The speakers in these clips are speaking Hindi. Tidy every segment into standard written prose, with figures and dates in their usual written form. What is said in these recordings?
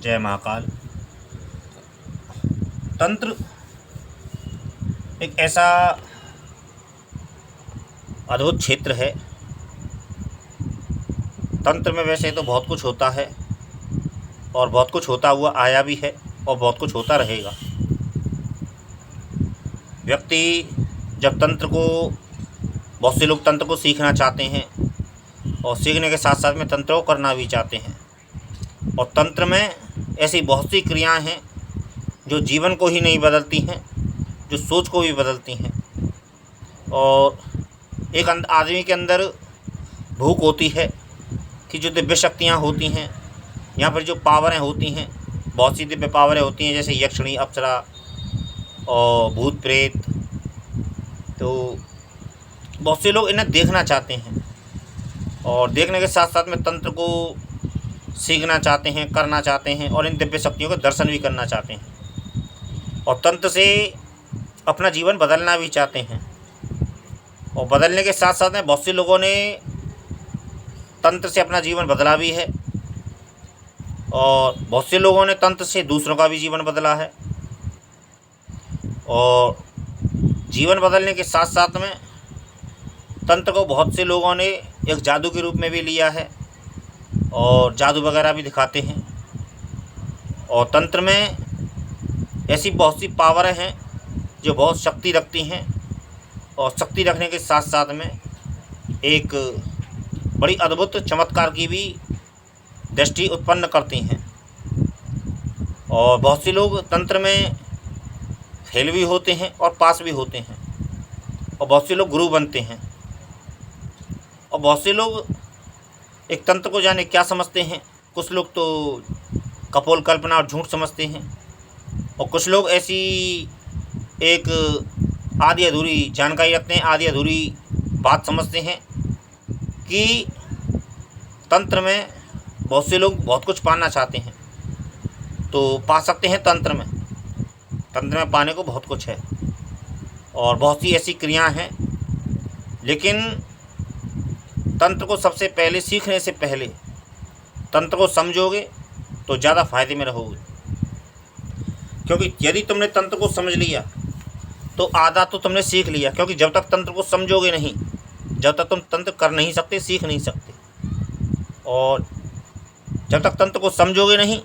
जय महाकाल। तंत्र एक ऐसा अद्भुत क्षेत्र है। तंत्र में वैसे तो बहुत कुछ होता है और बहुत कुछ होता हुआ आया भी है और बहुत कुछ होता रहेगा। व्यक्ति जब बहुत से लोग तंत्र को सीखना चाहते हैं और सीखने के साथ साथ में तंत्र को करना भी चाहते हैं। और तंत्र में ऐसी बहुत सी क्रियाएं हैं जो जीवन को ही नहीं बदलती हैं, जो सोच को भी बदलती हैं। और एक आदमी के अंदर भूख होती है कि जो दिव्य शक्तियाँ होती हैं, यहाँ पर जो पावरें होती हैं, बहुत सी दिव्य पावरें होती हैं, जैसे यक्षिणी, अप्सरा और भूत प्रेत। तो बहुत से लोग इन्हें देखना चाहते हैं और देखने के साथ साथ में तंत्र को सीखना चाहते हैं, करना चाहते हैं और इन दिव्य शक्तियों का दर्शन भी करना चाहते हैं और तंत्र से अपना जीवन बदलना भी चाहते हैं। और बदलने के साथ साथ में बहुत से लोगों ने तंत्र से अपना जीवन बदला भी है और बहुत से लोगों ने तंत्र से दूसरों का भी जीवन बदला है। और जीवन बदलने के साथ साथ में तंत्र को बहुत से लोगों ने एक जादू के रूप में भी लिया है और जादू वगैरह भी दिखाते हैं। और तंत्र में ऐसी बहुत सी पावरें हैं जो बहुत शक्ति रखती हैं और शक्ति रखने के साथ साथ में एक बड़ी अद्भुत चमत्कार की भी दृष्टि उत्पन्न करती हैं। और बहुत से लोग तंत्र में फेल भी होते हैं और पास भी होते हैं और बहुत से लोग गुरु बनते हैं। और बहुत से लोग एक तंत्र को जाने क्या समझते हैं। कुछ लोग तो कपोल कल्पना और झूठ समझते हैं और कुछ लोग ऐसी एक आधी अधूरी जानकारी रखते हैं, आधी अधूरी बात समझते हैं कि तंत्र में बहुत से लोग बहुत कुछ पाना चाहते हैं तो पा सकते हैं। तंत्र में पाने को बहुत कुछ है और बहुत सी ऐसी क्रियाएं हैं। लेकिन तंत्र को सबसे पहले सीखने से पहले तंत्र को समझोगे तो ज़्यादा फायदे में रहोगे, क्योंकि यदि तुमने तंत्र को समझ लिया तो आधा तो तुमने सीख लिया। क्योंकि जब तक तंत्र को समझोगे नहीं, जब तक तुम तंत्र कर नहीं सकते, सीख नहीं सकते। और जब तक तंत्र को समझोगे नहीं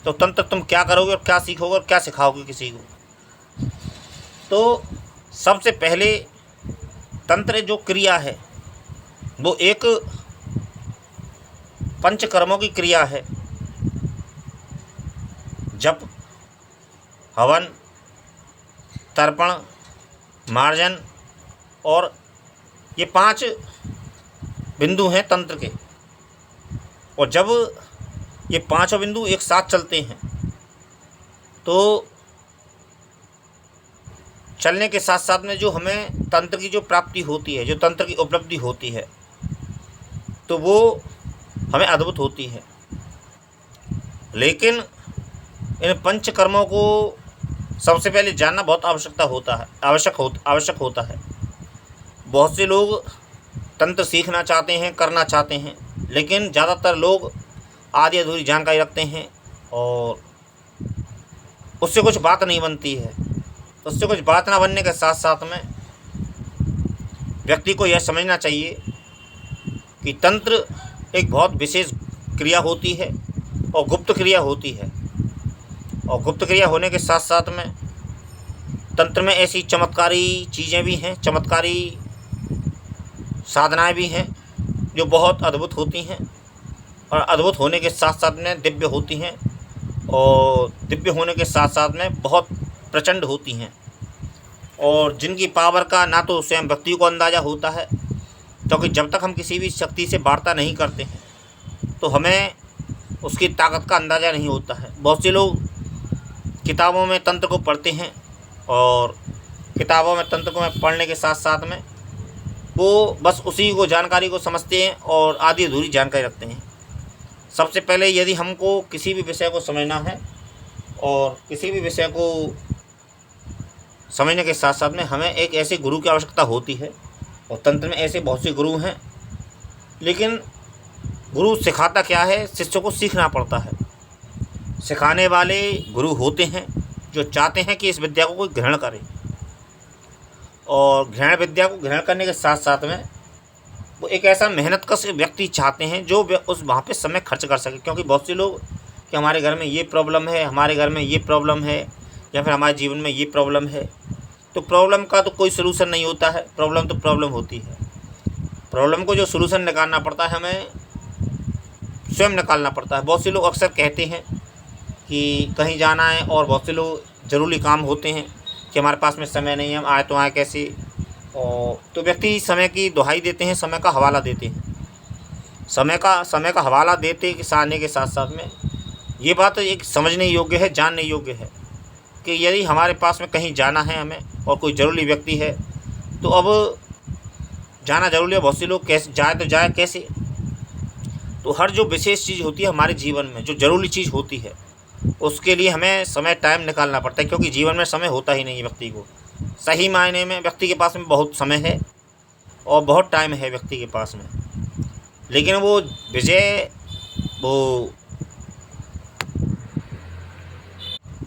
तो तंत्र तुम क्या करोगे और क्या सीखोगे और क्या सिखाओगे किसी को। तो सबसे पहले तंत्र जो क्रिया है वो एक पंचकर्मों की क्रिया है। जप, हवन, तर्पण, मार्जन और ये 5 बिंदु हैं तंत्र के। और जब ये 5 बिंदु एक साथ चलते हैं तो चलने के साथ साथ में जो हमें तंत्र की जो प्राप्ति होती है, जो तंत्र की उपलब्धि होती है, तो वो हमें अद्भुत होती है। लेकिन इन पंचकर्मों को सबसे पहले जानना बहुत आवश्यक होता है। बहुत से लोग तंत्र सीखना चाहते हैं, करना चाहते हैं, लेकिन ज़्यादातर लोग आधी अधूरी जानकारी रखते हैं और उससे कुछ बात नहीं बनती है। तो उससे कुछ बात ना बनने के साथ साथ में व्यक्ति को यह समझना चाहिए कि तंत्र एक बहुत विशेष क्रिया होती है और गुप्त क्रिया होती है। और गुप्त क्रिया होने के साथ साथ में तंत्र में ऐसी चमत्कारी चीज़ें भी हैं, चमत्कारी साधनाएं भी हैं जो बहुत अद्भुत होती हैं और अद्भुत होने के साथ साथ में दिव्य होती हैं और दिव्य होने के साथ साथ में बहुत प्रचंड होती हैं। और जिनकी पावर का ना तो स्वयं व्यक्ति को अंदाज़ा होता है, क्योंकि जब तक हम किसी भी शक्ति से वार्ता नहीं करते हैं तो हमें उसकी ताकत का अंदाज़ा नहीं होता है। बहुत से लोग किताबों में तंत्र को पढ़ते हैं और किताबों में तंत्र को पढ़ने के साथ साथ में वो बस उसी को जानकारी को समझते हैं और आधी अधूरी जानकारी रखते हैं। सबसे पहले यदि हमको किसी भी विषय को समझना है और किसी भी विषय को समझने के साथ साथ में हमें एक ऐसे गुरु की आवश्यकता होती है। और तंत्र में ऐसे बहुत से गुरु हैं, लेकिन गुरु सिखाता क्या है, शिष्य को सीखना पड़ता है। सिखाने वाले गुरु होते हैं जो चाहते हैं कि इस विद्या को कोई ग्रहण करे, और ग्रहण विद्या को ग्रहण करने के साथ साथ में वो एक ऐसा मेहनतकश व्यक्ति चाहते हैं जो उस वहाँ पे समय खर्च कर सके। क्योंकि बहुत से लोग कि हमारे घर में ये प्रॉब्लम है, हमारे घर में ये प्रॉब्लम है, या फिर हमारे जीवन में ये प्रॉब्लम है, तो प्रॉब्लम का तो कोई सलूशन नहीं होता है। प्रॉब्लम तो प्रॉब्लम होती है। प्रॉब्लम को जो सलूशन निकालना पड़ता है हमें स्वयं निकालना पड़ता है। बहुत से लोग अक्सर कहते हैं कि कहीं जाना है, और बहुत से लोग ज़रूरी काम होते हैं कि हमारे पास में समय नहीं है, हम आए तो आए कैसे, और तो व्यक्ति समय की दुहाई देते हैं, समय का हवाला देते हैं। समय का हवाला देते आने के साथ साथ में ये बात एक समझने योग्य है, जानने योग्य है कि यदि हमारे पास में कहीं जाना है हमें और कोई ज़रूरी व्यक्ति है, तो अब जाना ज़रूरी है। बहुत से लोग कैसे जाए, तो जाए कैसे। तो हर जो विशेष चीज़ होती है हमारे जीवन में, जो ज़रूरी चीज़ होती है, उसके लिए हमें समय टाइम निकालना पड़ता है। क्योंकि जीवन में समय होता ही नहीं है व्यक्ति को। सही मायने में व्यक्ति के पास में बहुत समय है और बहुत टाइम है व्यक्ति के पास में, लेकिन वो विजय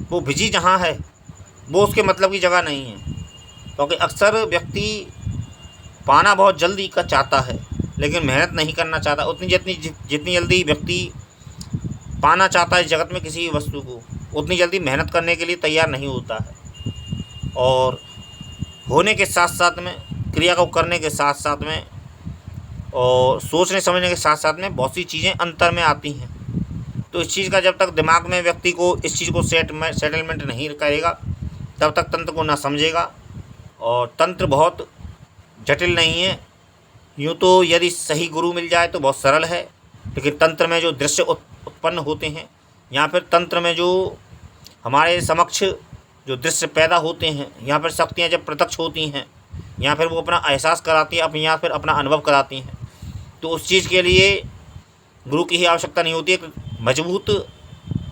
वो बिजी जहाँ है वो उसके मतलब की जगह नहीं है। क्योंकि अक्सर व्यक्ति पाना बहुत जल्दी का चाहता है, लेकिन मेहनत नहीं करना चाहता। जितनी जल्दी व्यक्ति पाना चाहता है इस जगत में किसी वस्तु को, उतनी जल्दी मेहनत करने के लिए तैयार नहीं होता है। और होने के साथ साथ में, क्रिया को करने के साथ साथ में, और सोचने समझने के साथ साथ में बहुत सी चीज़ें अंतर में आती हैं। तो इस चीज़ का जब तक दिमाग में व्यक्ति को इस चीज़ को सेटलमेंट नहीं करेगा, तब तक तंत्र को ना समझेगा। और तंत्र बहुत जटिल नहीं है। यूँ तो यदि सही गुरु मिल जाए तो बहुत सरल है, लेकिन तंत्र में जो दृश्य उत्पन्न होते हैं, यहाँ पर तंत्र में जो हमारे समक्ष जो दृश्य पैदा होते हैं, यहाँ पर शक्तियाँ जब प्रत्यक्ष होती हैं, यहाँ फिर वो अपना एहसास कराती हैं, या फिर अपना अनुभव कराती हैं। तो उस चीज़ के लिए गुरु की ही आवश्यकता नहीं होती है, एक मजबूत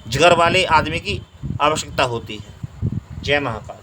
जिगर वाले आदमी की आवश्यकता होती है। जय महाकाल।